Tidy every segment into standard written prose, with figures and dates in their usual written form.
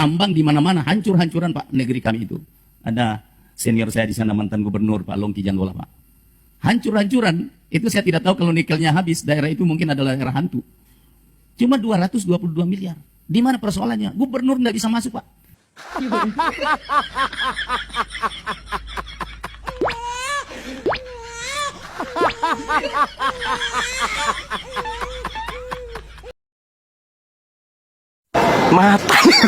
tambang di mana-mana, hancur-hancuran Pak negeri kami itu. Ada senior saya di sana, mantan gubernur Pak Longki Janggola Pak. Hancur-hancuran, itu saya tidak tahu kalau nikelnya habis, daerah itu mungkin adalah daerah hantu. Cuma 222 miliar. Di mana persoalannya? Gubernur nggak bisa masuk Pak. Mata nih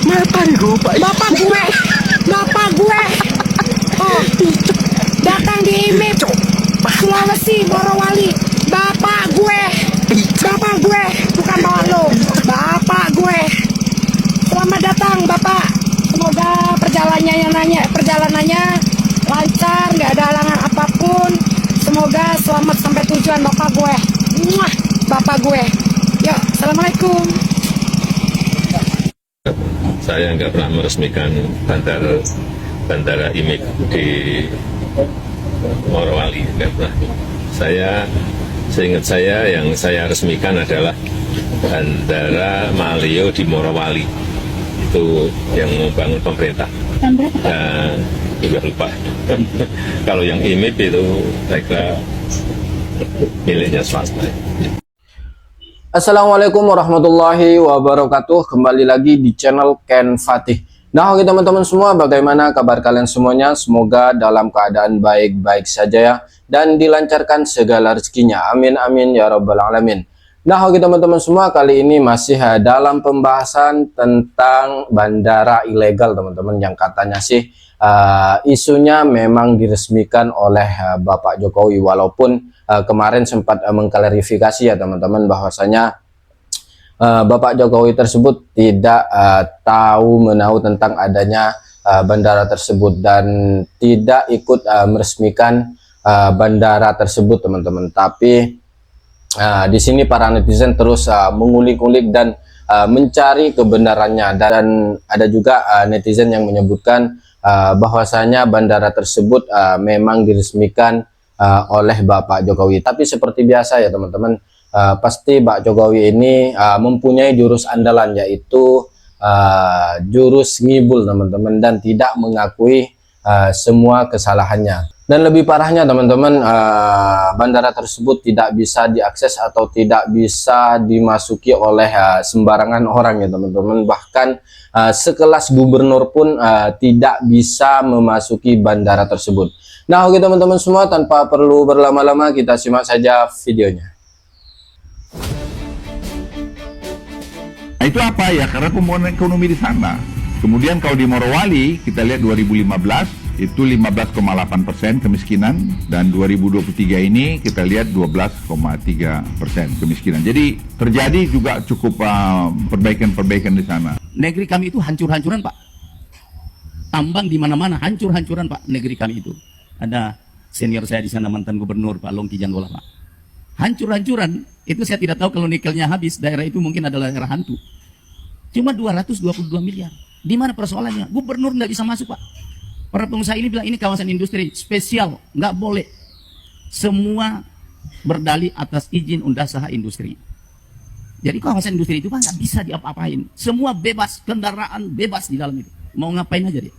mata nih gue Pak. Bapak gue oh datang di IMIP Sulawesi Morowali. Bapak gue bukan bawa lo, bapak gue. Selamat datang Bapak, semoga perjalanannya lancar, nggak ada halangan apapun. Semoga selamat sampai tujuan Bapak gue. Muah, Bapak gue. Yuk, assalamualaikum. Saya nggak pernah meresmikan bandara IMIP di Morowali, nggak pernah. Seingat saya yang saya resmikan adalah Bandara Maleo di Morowali, itu yang membangun pemerintah. Dan juga lupa. Kalau yang IMIP itu saya kira miliknya swasta. Assalamualaikum warahmatullahi wabarakatuh. Kembali lagi di channel Ken Fatih. Nah oke teman-teman semua, bagaimana kabar kalian semuanya? Semoga dalam keadaan baik-baik saja ya, dan dilancarkan segala rezekinya. Amin amin ya rabbal alamin. Nah oke teman-teman semua, kali ini masih dalam pembahasan tentang bandara ilegal teman-teman, yang katanya sih isunya memang diresmikan oleh Bapak Jokowi, walaupun kemarin sempat mengklarifikasi ya teman-teman, bahwasanya Bapak Jokowi tersebut tidak tahu menahu tentang adanya bandara tersebut dan tidak ikut meresmikan bandara tersebut teman-teman. Tapi di sini para netizen terus mengulik-ulik dan mencari kebenarannya, dan ada juga netizen yang menyebutkan bahwasanya bandara tersebut memang diresmikan oleh Bapak Jokowi. Tapi seperti biasa ya teman-teman, pasti Pak Jokowi ini mempunyai jurus andalan, yaitu jurus ngibul teman-teman, dan tidak mengakui semua kesalahannya. Dan lebih parahnya teman-teman, bandara tersebut tidak bisa diakses atau tidak bisa dimasuki oleh sembarangan orang ya teman-teman. Bahkan sekelas gubernur pun tidak bisa memasuki bandara tersebut. Nah oke teman-teman semua, tanpa perlu berlama-lama kita simak saja videonya. Nah, itu apa ya? Karena pembangunan ekonomi di sana. Kemudian kalau di Morowali kita lihat 2015 itu 15,8% kemiskinan, dan 2023 ini kita lihat 12,3% kemiskinan. Jadi terjadi juga cukup perbaikan-perbaikan di sana. Negeri kami itu hancur-hancuran Pak. Tambang di mana-mana, hancur-hancuran Pak negeri kami itu. Ada senior saya di sana, mantan gubernur Pak Longki Janggola Pak. Hancur-hancuran, itu saya tidak tahu kalau nikelnya habis, daerah itu mungkin adalah daerah hantu. Cuma 222 miliar. Di mana persoalannya? Gubernur nggak bisa masuk Pak. Para pengusaha ini bilang ini kawasan industri spesial, nggak boleh. Semua berdalih atas izin undasaha industri. Jadi kawasan industri itu Pak nggak bisa diapa-apain. Semua bebas, kendaraan bebas di dalam itu. Mau ngapain aja deh.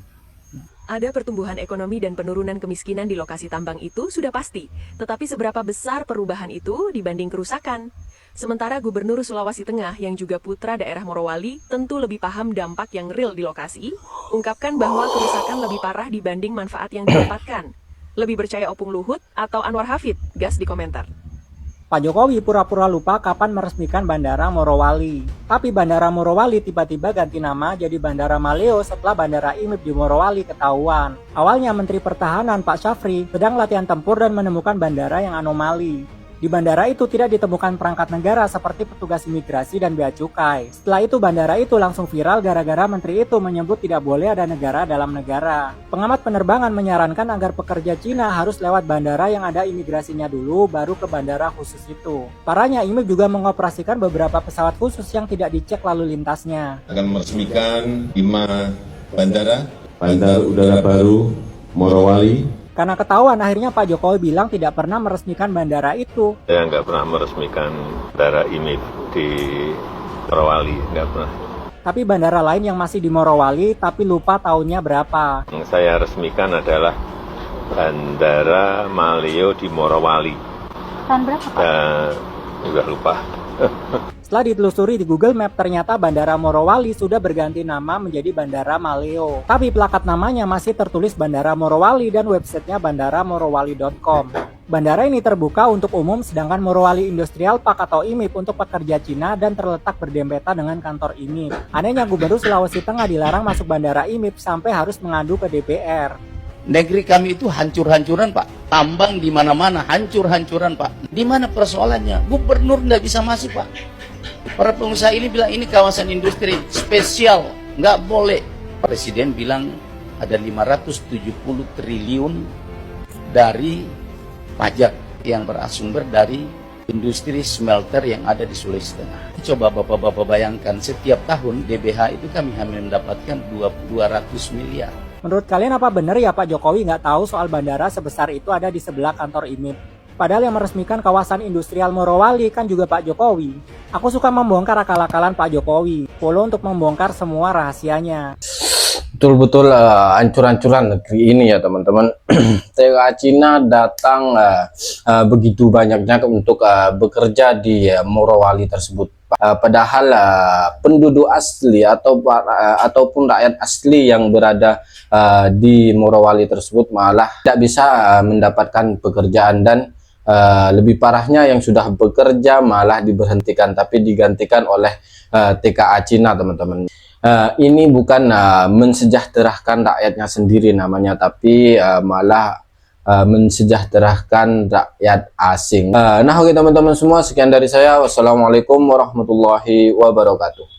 Ada pertumbuhan ekonomi dan penurunan kemiskinan di lokasi tambang itu sudah pasti. Tetapi seberapa besar perubahan itu dibanding kerusakan? Sementara Gubernur Sulawesi Tengah yang juga putra daerah Morowali tentu lebih paham dampak yang real di lokasi, ungkapkan bahwa kerusakan lebih parah dibanding manfaat yang didapatkan. Lebih percaya Opung Luhut atau Anwar Hafid? Gas di komentar. Pak Jokowi pura-pura lupa kapan meresmikan Bandara Morowali. Tapi Bandara Morowali tiba-tiba ganti nama jadi Bandara Maleo setelah Bandara IMIP di Morowali ketahuan. Awalnya Menteri Pertahanan Pak Syafri sedang latihan tempur dan menemukan bandara yang anomali. Di bandara itu tidak ditemukan perangkat negara seperti petugas imigrasi dan bea cukai. Setelah itu bandara itu langsung viral gara-gara menteri itu menyebut tidak boleh ada negara dalam negara. Pengamat penerbangan menyarankan agar pekerja Cina harus lewat bandara yang ada imigrasinya dulu baru ke bandara khusus itu. Parahnya IMIP juga mengoperasikan beberapa pesawat khusus yang tidak dicek lalu lintasnya. Akan meresmikan 5 bandara udara baru Morowali. Karena ketahuan, akhirnya Pak Jokowi bilang tidak pernah meresmikan bandara itu. Saya nggak pernah meresmikan bandara IMIP di Morowali, nggak pernah. Tapi bandara lain yang masih di Morowali tapi lupa tahunnya berapa. Yang saya resmikan adalah Bandara Maleo di Morowali. Tahun berapa, Pak? Juga lupa. Setelah ditelusuri di Google Map, ternyata Bandara Morowali sudah berganti nama menjadi Bandara Maleo. Tapi plakat namanya masih tertulis Bandara Morowali dan websitenya bandaramorowali.com. Bandara ini terbuka untuk umum, sedangkan Morowali Industrial Park atau IMIP untuk pekerja Cina dan terletak berdempetan dengan kantor IMIP. Anehnya Gubernur Sulawesi Tengah dilarang masuk Bandara IMIP sampai harus mengadu ke DPR. Negeri kami itu hancur-hancuran, Pak. Tambang di mana-mana, hancur-hancuran, Pak. Di mana persoalannya? Gubernur nggak bisa masuk, Pak. Para pengusaha ini bilang ini kawasan industri spesial, nggak boleh. Presiden bilang ada 570 triliun dari pajak yang bersumber dari industri smelter yang ada di Sulawesi Tengah. Coba Bapak-Bapak bayangkan, setiap tahun DBH itu kami hanya mendapatkan 200 miliar. Menurut kalian apa benar ya Pak Jokowi nggak tahu soal bandara sebesar itu ada di sebelah kantor IMIP? Padahal yang meresmikan kawasan industrial Morowali kan juga Pak Jokowi. Aku suka membongkar akal-akalan Pak Jokowi. Follow untuk membongkar semua rahasianya. Betul-betul hancur-hancuran negeri ini ya teman-teman. TKA Cina datang begitu banyaknya untuk bekerja di Morowali tersebut. Padahal penduduk asli ataupun rakyat asli yang berada di Morowali tersebut malah tidak bisa mendapatkan pekerjaan, dan lebih parahnya yang sudah bekerja malah diberhentikan tapi digantikan oleh TKA Cina, teman-teman. Ini bukan mensejahterakan rakyatnya sendiri namanya, tapi malah mensejahterakan rakyat asing. Nah oke teman-teman semua, sekian dari saya. Wassalamualaikum warahmatullahi wabarakatuh.